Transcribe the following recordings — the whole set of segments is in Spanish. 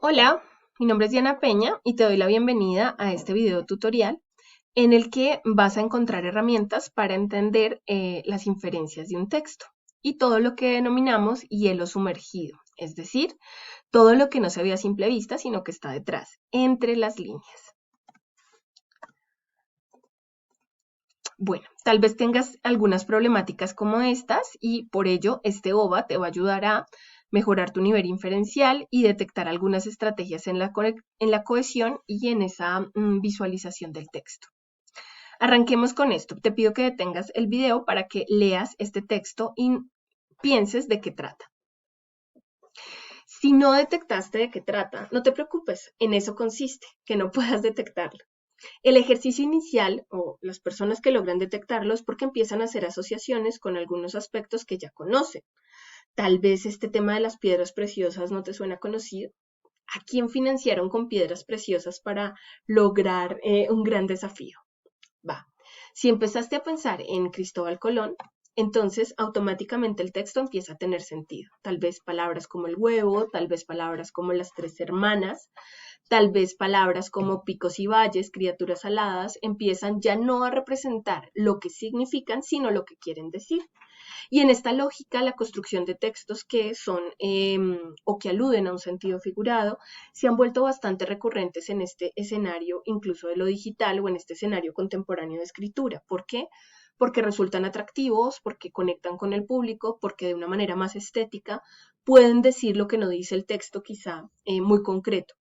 Hola, mi nombre es Diana Peña y te doy la bienvenida a este video tutorial en el que vas a encontrar herramientas para entender las inferencias de un texto y todo lo que denominamos hielo sumergido, es decir, todo lo que no se ve a simple vista, sino que está detrás, entre las líneas. Bueno, tal vez tengas algunas problemáticas como estas y por ello este OVA te va a ayudar a mejorar tu nivel inferencial y detectar algunas estrategias en la cohesión y en esa visualización del texto. Arranquemos con esto. Te pido que detengas el video para que leas este texto y pienses de qué trata. Si no detectaste de qué trata, no te preocupes, en eso consiste, que no puedas detectarlo. El ejercicio inicial, o las personas que logran detectarlo, es porque empiezan a hacer asociaciones con algunos aspectos que ya conocen. Tal vez este tema de las piedras preciosas no te suena conocido. ¿A quién financiaron con piedras preciosas para lograr un gran desafío? Va. Si empezaste a pensar en Cristóbal Colón, entonces automáticamente el texto empieza a tener sentido. Tal vez palabras como el huevo, tal vez palabras como las tres hermanas, tal vez palabras como picos y valles, criaturas aladas, empiezan ya no a representar lo que significan, sino lo que quieren decir. Y en esta lógica, la construcción de textos que son o que aluden a un sentido figurado se han vuelto bastante recurrentes en este escenario, incluso de lo digital o en este escenario contemporáneo de escritura. ¿Por qué? Porque resultan atractivos, porque conectan con el público, porque de una manera más estética pueden decir lo que no dice el texto quizá muy concreto.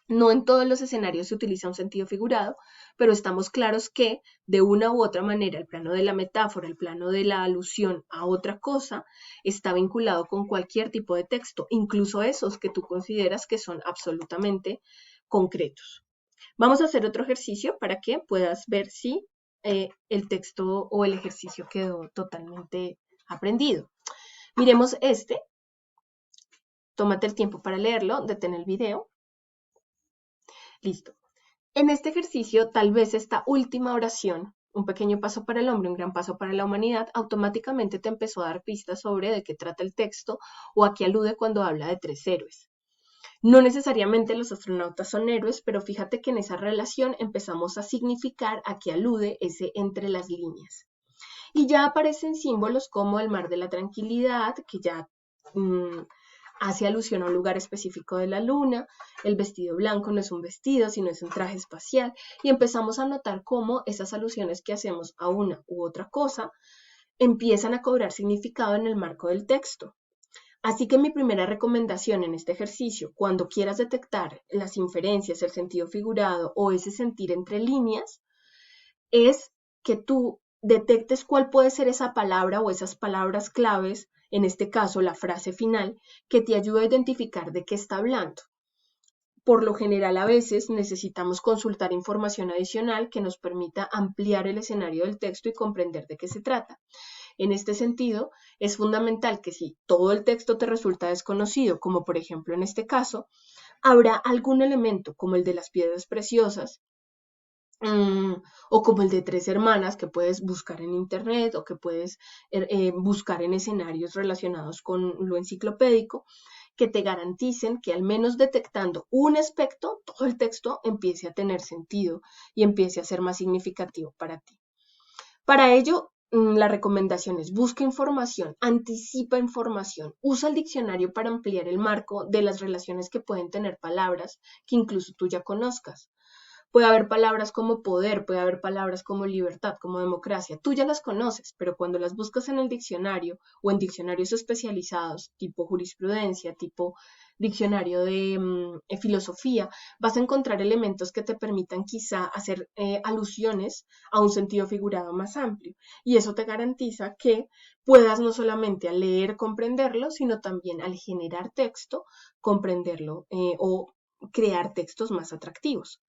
No en todos los escenarios se utiliza un sentido figurado, pero estamos claros que de una u otra manera el plano de la metáfora, el plano de la alusión a otra cosa, está vinculado con cualquier tipo de texto, incluso esos que tú consideras que son absolutamente concretos. Vamos a hacer otro ejercicio para que puedas ver si el texto o el ejercicio quedó totalmente aprendido. Miremos este. Tómate el tiempo para leerlo, detén el video. Listo. En este ejercicio, tal vez esta última oración, un pequeño paso para el hombre, un gran paso para la humanidad, automáticamente te empezó a dar pistas sobre de qué trata el texto o a qué alude cuando habla de tres héroes. No necesariamente los astronautas son héroes, pero fíjate que en esa relación empezamos a significar a qué alude ese entre las líneas. Y ya aparecen símbolos como el mar de la tranquilidad, que ya hace alusión a un lugar específico de la luna, el vestido blanco no es un vestido, sino es un traje espacial, y empezamos a notar cómo esas alusiones que hacemos a una u otra cosa empiezan a cobrar significado en el marco del texto. Así que mi primera recomendación en este ejercicio, cuando quieras detectar las inferencias, el sentido figurado o ese sentir entre líneas, es que tú detectes cuál puede ser esa palabra o esas palabras claves, en este caso la frase final, que te ayude a identificar de qué está hablando. Por lo general, a veces necesitamos consultar información adicional que nos permita ampliar el escenario del texto y comprender de qué se trata. En este sentido, es fundamental que si todo el texto te resulta desconocido, como por ejemplo en este caso, habrá algún elemento como el de las piedras preciosas, o como el de tres hermanas que puedes buscar en internet o que puedes buscar en escenarios relacionados con lo enciclopédico, que te garanticen que al menos detectando un aspecto, todo el texto empiece a tener sentido y empiece a ser más significativo para ti. Para ello, la recomendación es busca información, anticipa información, usa el diccionario para ampliar el marco de las relaciones que pueden tener palabras que incluso tú ya conozcas. Puede haber palabras como poder, puede haber palabras como libertad, como democracia. Tú ya las conoces, pero cuando las buscas en el diccionario o en diccionarios especializados, tipo jurisprudencia, tipo diccionario de filosofía, vas a encontrar elementos que te permitan quizá hacer alusiones a un sentido figurado más amplio. Y eso te garantiza que puedas no solamente al leer comprenderlo, sino también al generar texto comprenderlo o crear textos más atractivos.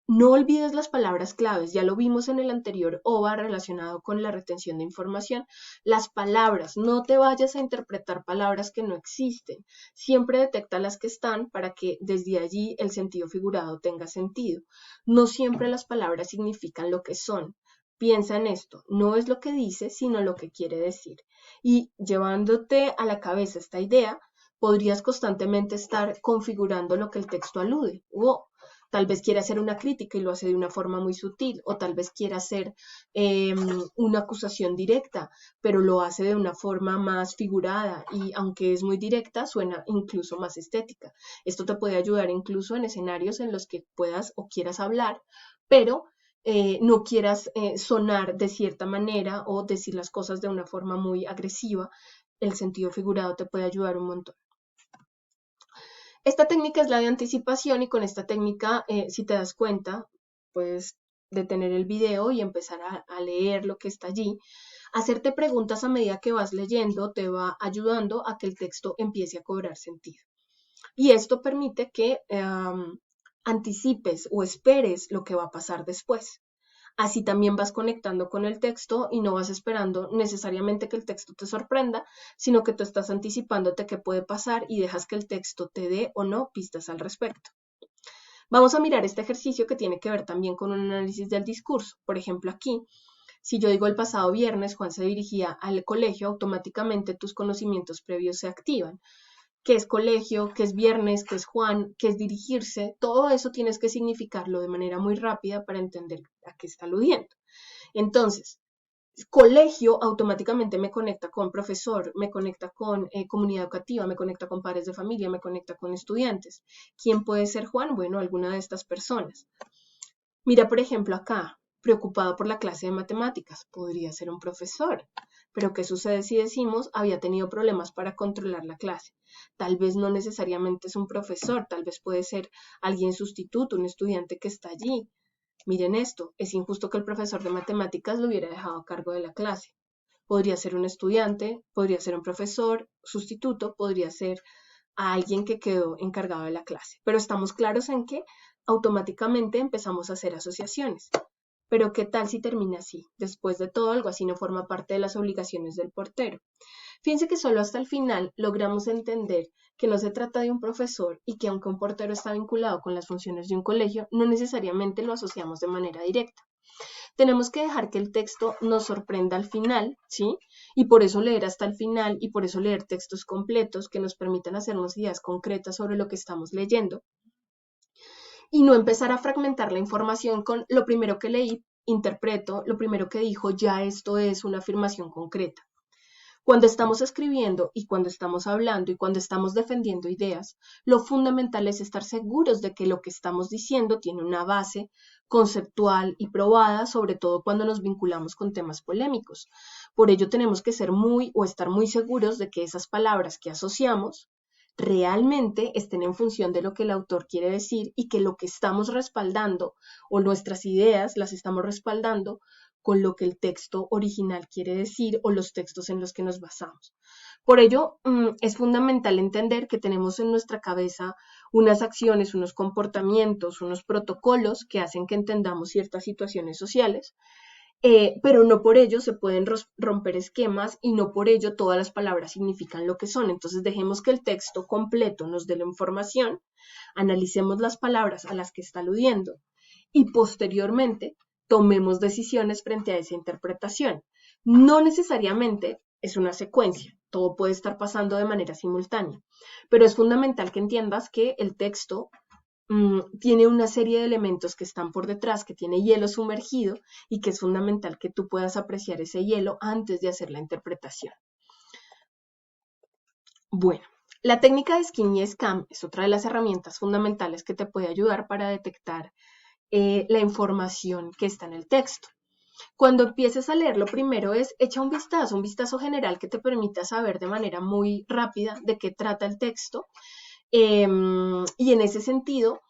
No olvides las palabras claves, ya lo vimos en el anterior OVA relacionado con la retención de información. Las palabras, no te vayas a interpretar palabras que no existen. Siempre detecta las que están para que desde allí el sentido figurado tenga sentido. No siempre las palabras significan lo que son. Piensa en esto, no es lo que dice, sino lo que quiere decir. Y llevándote a la cabeza esta idea, podrías constantemente estar configurando lo que el texto alude. O tal vez quiera hacer una crítica y lo hace de una forma muy sutil, o tal vez quiera hacer una acusación directa, pero lo hace de una forma más figurada y aunque es muy directa, suena incluso más estética. Esto te puede ayudar incluso en escenarios en los que puedas o quieras hablar, pero no quieras sonar de cierta manera o decir las cosas de una forma muy agresiva. El sentido figurado te puede ayudar un montón. Esta técnica es la de anticipación y con esta técnica, si te das cuenta, puedes detener el video y empezar a leer lo que está allí. Hacerte preguntas a medida que vas leyendo te va ayudando a que el texto empiece a cobrar sentido. Y esto permite que anticipes o esperes lo que va a pasar después. Así también vas conectando con el texto y no vas esperando necesariamente que el texto te sorprenda, sino que tú estás anticipándote qué puede pasar y dejas que el texto te dé o no pistas al respecto. Vamos a mirar este ejercicio que tiene que ver también con un análisis del discurso. Por ejemplo, aquí, si yo digo el pasado viernes Juan se dirigía al colegio, automáticamente tus conocimientos previos se activan. ¿Qué es colegio? ¿Qué es viernes? ¿Qué es Juan? ¿Qué es dirigirse? Todo eso tienes que significarlo de manera muy rápida para entender a qué está aludiendo. Entonces, colegio automáticamente me conecta con profesor, me conecta con comunidad educativa, me conecta con padres de familia, me conecta con estudiantes. ¿Quién puede ser Juan? Bueno, alguna de estas personas. Mira, por ejemplo, acá, preocupado por la clase de matemáticas, podría ser un profesor. Pero ¿qué sucede si decimos había tenido problemas para controlar la clase? Tal vez no necesariamente es un profesor, tal vez puede ser alguien sustituto, un estudiante que está allí. Miren esto, es injusto que el profesor de matemáticas lo hubiera dejado a cargo de la clase. Podría ser un estudiante, podría ser un profesor sustituto, podría ser a alguien que quedó encargado de la clase. Pero estamos claros en que automáticamente empezamos a hacer asociaciones. Pero ¿qué tal si termina así? Después de todo, algo así no forma parte de las obligaciones del portero. Fíjense que solo hasta el final logramos entender que no se trata de un profesor y que aunque un portero está vinculado con las funciones de un colegio, no necesariamente lo asociamos de manera directa. Tenemos que dejar que el texto nos sorprenda al final, ¿sí? Y por eso leer hasta el final y por eso leer textos completos que nos permitan hacernos ideas concretas sobre lo que estamos leyendo y no empezar a fragmentar la información con lo primero que leí, interpreto, lo primero que dijo, ya esto es una afirmación concreta. Cuando estamos escribiendo y cuando estamos hablando y cuando estamos defendiendo ideas, lo fundamental es estar seguros de que lo que estamos diciendo tiene una base conceptual y probada, sobre todo cuando nos vinculamos con temas polémicos. Por ello tenemos que ser estar muy seguros de que esas palabras que asociamos realmente estén en función de lo que el autor quiere decir y que lo que estamos respaldando o nuestras ideas las estamos respaldando con lo que el texto original quiere decir o los textos en los que nos basamos. Por ello, es fundamental entender que tenemos en nuestra cabeza unas acciones, unos comportamientos, unos protocolos que hacen que entendamos ciertas situaciones sociales, pero no por ello se pueden romper esquemas y no por ello todas las palabras significan lo que son. Entonces dejemos que el texto completo nos dé la información, analicemos las palabras a las que está aludiendo y posteriormente tomemos decisiones frente a esa interpretación. No necesariamente es una secuencia, todo puede estar pasando de manera simultánea, pero es fundamental que entiendas que el texto tiene una serie de elementos que están por detrás, que tiene hielo sumergido y que es fundamental que tú puedas apreciar ese hielo antes de hacer la interpretación. Bueno, la técnica de Skin y Scan es otra de las herramientas fundamentales que te puede ayudar para detectar la información que está en el texto. Cuando empieces a leer, lo primero es echa un vistazo general que te permita saber de manera muy rápida de qué trata el texto. Y en ese sentido,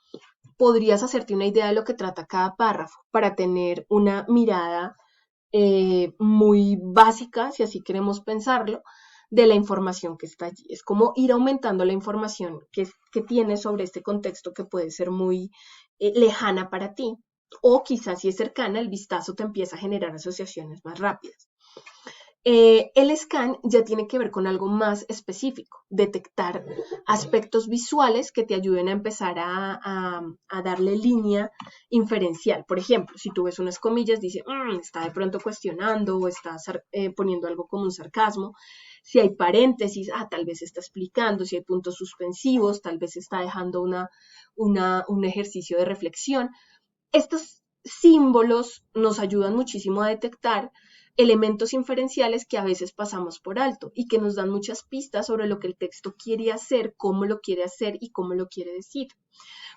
podrías hacerte una idea de lo que trata cada párrafo para tener una mirada muy básica, si así queremos pensarlo, de la información que está allí. Es como ir aumentando la información que tienes sobre este contexto que puede ser muy lejana para ti, o quizás si es cercana, el vistazo te empieza a generar asociaciones más rápidas. El scan ya tiene que ver con algo más específico, detectar aspectos visuales que te ayuden a empezar a darle línea inferencial. Por ejemplo, si tú ves unas comillas, dice, está de pronto cuestionando o está poniendo algo como un sarcasmo. Si hay paréntesis, tal vez está explicando. Si hay puntos suspensivos, tal vez está dejando un ejercicio de reflexión. Estos símbolos nos ayudan muchísimo a detectar elementos inferenciales que a veces pasamos por alto y que nos dan muchas pistas sobre lo que el texto quiere hacer, cómo lo quiere hacer y cómo lo quiere decir.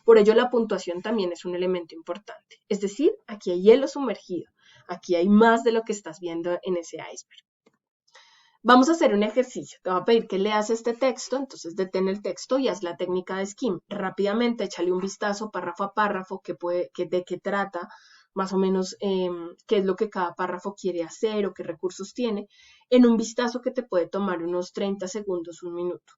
Por ello, la puntuación también es un elemento importante. Es decir, aquí hay hielo sumergido, aquí hay más de lo que estás viendo en ese iceberg. Vamos a hacer un ejercicio. Te voy a pedir que leas este texto, entonces detén el texto y haz la técnica de skim. Rápidamente échale un vistazo párrafo a párrafo, de qué trata, más o menos qué es lo que cada párrafo quiere hacer o qué recursos tiene, en un vistazo que te puede tomar unos 30 segundos, un minuto.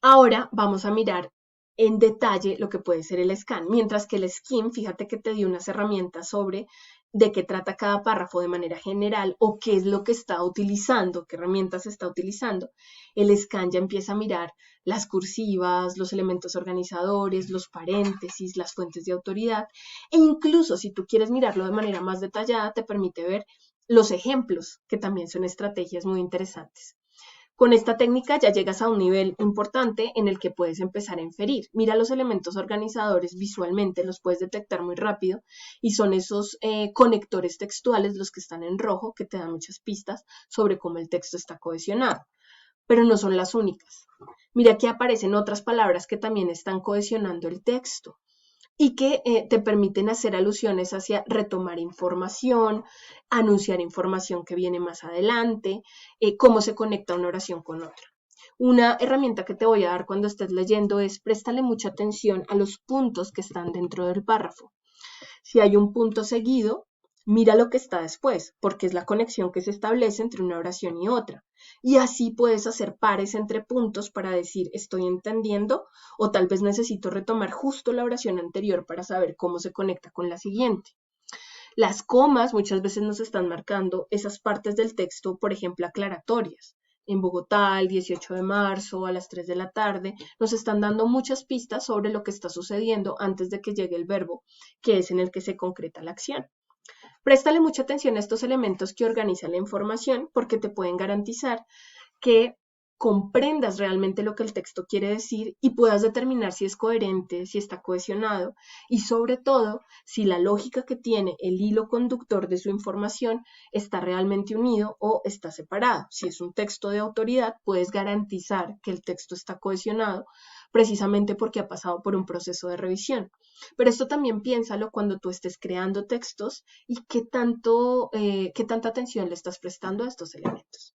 Ahora vamos a mirar en detalle lo que puede ser el scan, mientras que el skim, fíjate que te dio unas herramientas sobre de qué trata cada párrafo de manera general o qué es lo que está utilizando, qué herramientas está utilizando. El scan ya empieza a mirar las cursivas, los elementos organizadores, los paréntesis, las fuentes de autoridad e incluso si tú quieres mirarlo de manera más detallada, te permite ver los ejemplos, que también son estrategias muy interesantes. Con esta técnica ya llegas a un nivel importante en el que puedes empezar a inferir. Mira los elementos organizadores visualmente, los puedes detectar muy rápido y son esos conectores textuales los que están en rojo que te dan muchas pistas sobre cómo el texto está cohesionado. Pero no son las únicas. Mira que aparecen otras palabras que también están cohesionando el texto y que te permiten hacer alusiones hacia retomar información, anunciar información que viene más adelante, cómo se conecta una oración con otra. Una herramienta que te voy a dar cuando estés leyendo es préstale mucha atención a los puntos que están dentro del párrafo. Si hay un punto seguido, mira lo que está después, porque es la conexión que se establece entre una oración y otra. Y así puedes hacer pares entre puntos para decir estoy entendiendo o tal vez necesito retomar justo la oración anterior para saber cómo se conecta con la siguiente. Las comas muchas veces nos están marcando esas partes del texto, por ejemplo, aclaratorias. En Bogotá, el 18 de marzo, a las 3 de la tarde, nos están dando muchas pistas sobre lo que está sucediendo antes de que llegue el verbo, que es en el que se concreta la acción. Préstale mucha atención a estos elementos que organizan la información porque te pueden garantizar que comprendas realmente lo que el texto quiere decir y puedas determinar si es coherente, si está cohesionado y sobre todo si la lógica que tiene el hilo conductor de su información está realmente unido o está separado. Si es un texto de autoridad, puedes garantizar que el texto está cohesionado precisamente porque ha pasado por un proceso de revisión. Pero esto también piénsalo cuando tú estés creando textos y qué tanta atención le estás prestando a estos elementos.